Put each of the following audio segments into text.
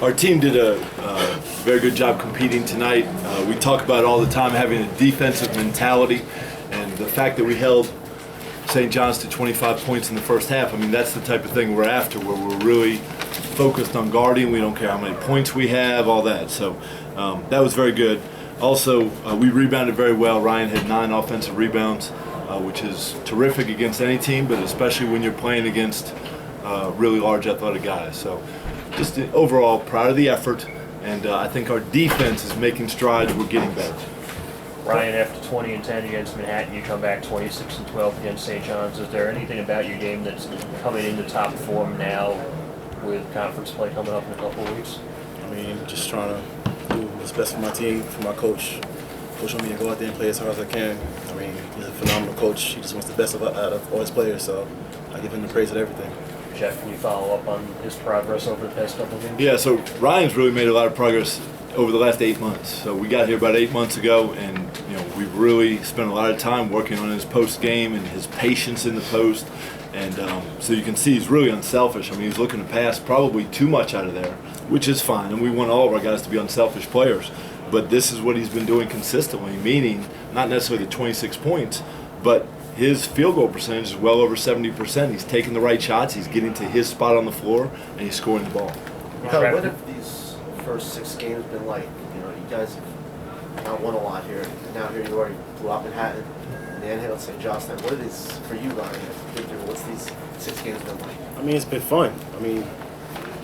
our team did a very good job competing tonight. We talk about all the time having a defensive mentality, and the fact that we held St. John's to 25 points in the first half, I mean, that's the type of thing we're after, where we're really focused on guarding. We don't care how many points we have, all that. So that was very good. Also, we rebounded very well. Ryan had 9 offensive rebounds, which is terrific against any team, but especially when you're playing against really large athletic guys. So just overall proud of the effort, and I think our defense is making strides. We're getting better. Ryan, after 20 and 10 against Manhattan, you come back 26 and 12 against St. John's. Is there anything about your game that's coming into top form now with conference play coming up in a couple of weeks? I mean, just trying to do what's best for my team, for my coach. Coach want me to go out there and play as hard as I can. I mean, he's a phenomenal coach. He just wants the best out of all his players, so I give him the praise of everything. Jeff, can you follow up on his progress over the past couple of games? Yeah, so Ryan's really made a lot of progress over the last 8 months. So we got here about 8 months ago, and we've really spent a lot of time working on his post game and his patience in the post. And so you can see he's really unselfish. I mean, he's looking to pass probably too much out of there, which is fine. And we want all of our guys to be unselfish players. But this is what he's been doing consistently, meaning not necessarily the 26 points, but his field goal percentage is well over 70%. He's taking the right shots, he's getting to his spot on the floor, and he's scoring the ball. What have these first 6 games been like? You guys have not won a lot here. And now here you are, you blew out Manhattan, and then handled St. John's. What are these for you, Ryan? What's these 6 games been like? I mean, it's been fun. I mean,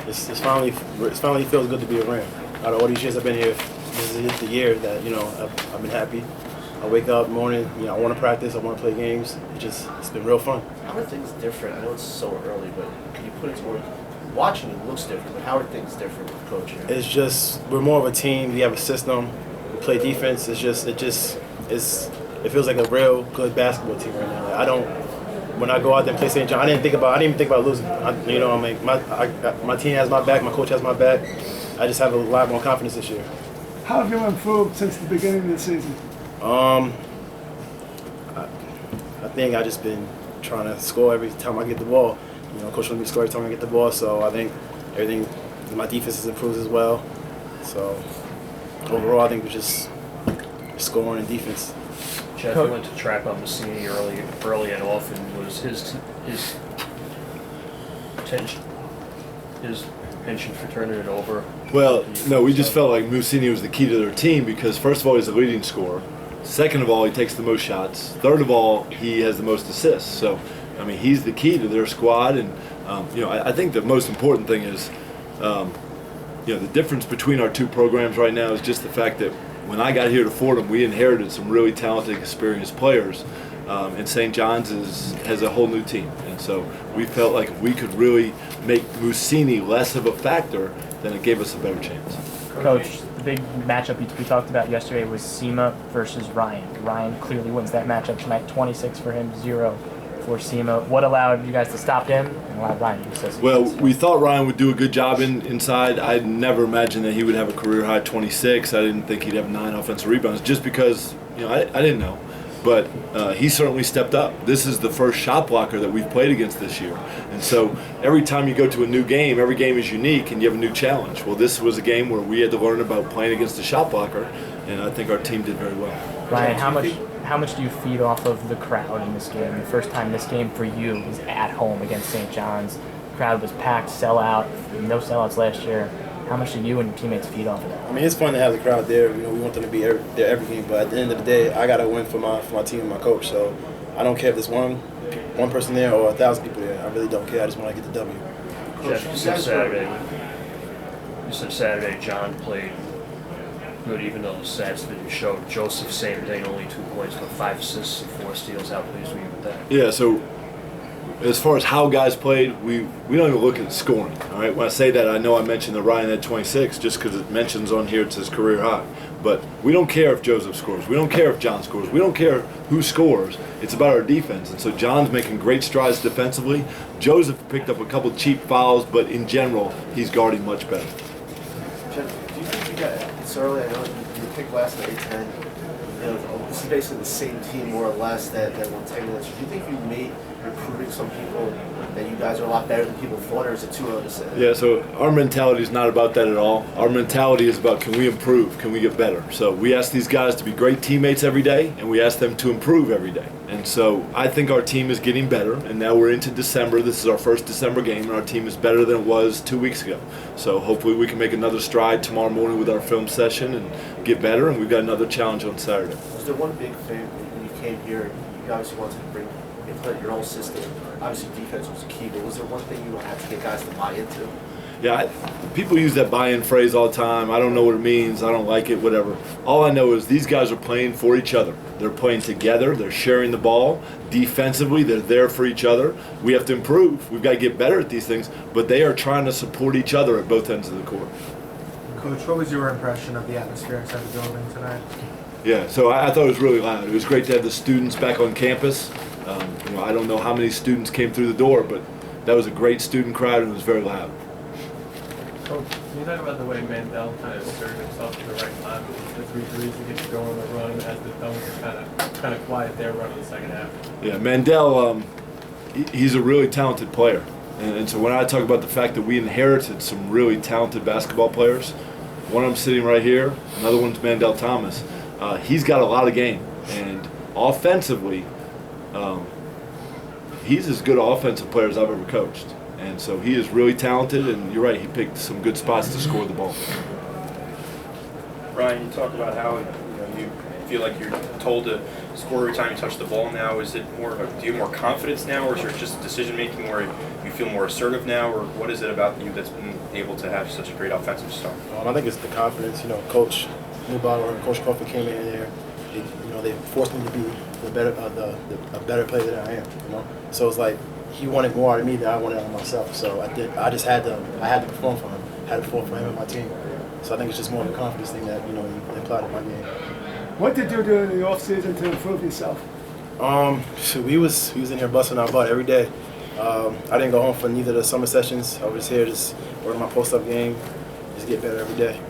it's finally feels good to be around. Out of all these years I've been here, this is the year that I've been happy. I wake up in the morning, I want to practice, I want to play games. It's been real fun. How are things different? I know it's so early, but can you put it to work? Watching it looks different, but how are things different with coach here? It's just we're more of a team. We have a system. We play defense. It feels like a real good basketball team right now. When I go out there and play St. John, I didn't even think about losing. My team has my back. My coach has my back. I just have a lot more confidence this year. How have you improved since the beginning of the season? I think I just been trying to score every time I get the ball. Coach wants me to score every time I get the ball, so I think my defense has improved as well. So overall, I think we're just scoring and defense. Jeff, you went to track on Mussini early and often. Was his penchant for turning it over? Well, no, we just felt like Mussini was the key to their team because, first of all, he's the leading scorer. Second of all, he takes the most shots. Third of all, he has the most assists. So, I mean, he's the key to their squad. And, I think the most important thing is, the difference between our two programs right now is just the fact that when I got here to Fordham, we inherited some really talented, experienced players. And St. John's has a whole new team. And so we felt like if we could really make Mussini less of a factor, then it gave us a better chance. Coach, the big matchup we talked about yesterday was Sema versus Ryan. Ryan clearly wins that matchup tonight, 26 for him, 0 for Sema. What allowed you guys to stop him and allowed Ryan to do so? Well, we thought Ryan would do a good job inside. I never imagined that he would have a career-high 26. I didn't think he'd have 9 offensive rebounds just because, I didn't know. But he certainly stepped up. This is the first shot blocker that we've played against this year. And so every time you go to a new game, every game is unique and you have a new challenge. Well, this was a game where we had to learn about playing against a shot blocker, and I think our team did very well. Ryan, how much do you feed off of the crowd in this game? The first time this game for you was at home against St. John's. The crowd was packed, sellout, no sellouts last year. How much do you and your teammates feed off of that? I mean, it's fun to have the crowd there. We want them to be there every game, but at the end of the day, I got to win for my team and my coach. So I don't care if there's one person there or 1,000 people there. I really don't care. I just want to get the W. Jeff, you said Saturday John played good, even though the stats that you showed. Joseph, same thing, only 2 points, but 5 assists and 4 steals. How pleased were you with that? Yeah, so as far as how guys played, we don't even look at scoring. All right, when I say that, I know I mentioned that Ryan had 26 just because it mentions on here it's his career high. But we don't care if Joseph scores. We don't care if John scores. We don't care who scores. It's about our defense. And so John's making great strides defensively. Joseph picked up a couple cheap fouls, but in general, he's guarding much better. Jeff, do you think it's early? I know you picked last at 8-10. this is basically the same team more or less that won 10 minutes. Do you think you're proving some people that you guys are a lot better than people thought, or is it too early to say? Yeah, so our mentality is not about that at all. Our mentality is about, can we improve? Can we get better? So we ask these guys to be great teammates every day, and we ask them to improve every day. And so I think our team is getting better, and now we're into December. This is our first December game, and our team is better than it was 2 weeks ago. So hopefully we can make another stride tomorrow morning with our film session and get better, and we've got another challenge on Saturday. Was there one big thing when you came here? You obviously wanted to implement your own system. Obviously defense was key, but was there one thing you had to get guys to buy into? Yeah, people use that buy-in phrase all the time. I don't know what it means. I don't like it, whatever. All I know is these guys are playing for each other. They're playing together. They're sharing the ball. Defensively, they're there for each other. We have to improve. We've got to get better at these things, but they are trying to support each other at both ends of the court. Coach, what was your impression of the atmosphere inside the building tonight? Yeah, so I thought it was really loud. It was great to have the students back on campus. I don't know how many students came through the door, but that was a great student crowd and it was very loud. Coach, can you talk about the way Mandel kind of asserted himself at the right time with the 3 threes to get you going on the run as the Thumbs kind of quiet their run in the second half? Yeah, Mandel, he's a really talented player. And so when I talk about the fact that we inherited some really talented basketball players, one of them sitting right here, another one's Mandel Thomas. He's got a lot of game. And offensively, he's as good an offensive player as I've ever coached. And so he is really talented, and you're right, he picked some good spots to score the ball. Ryan, you talk about how you feel like you're told to score every time you touch the ball now. Is it more of do you have more confidence now, or is it just decision making where you feel more assertive now, or what is it about you that's been able to have such a great offensive start? I think it's the confidence. Coach Neubauer and Coach Crawford came in there. They forced me to be a better player than I am. So it's like he wanted more out of me than I wanted out of myself. So I had to perform for him. I had to perform for him and my team. So I think it's just more of a confidence thing that he applied in my game. What did you do in the off season to improve yourself? We was in here busting our butt every day. I didn't go home for neither of the summer sessions. I was here just working my post-up game, just get better every day.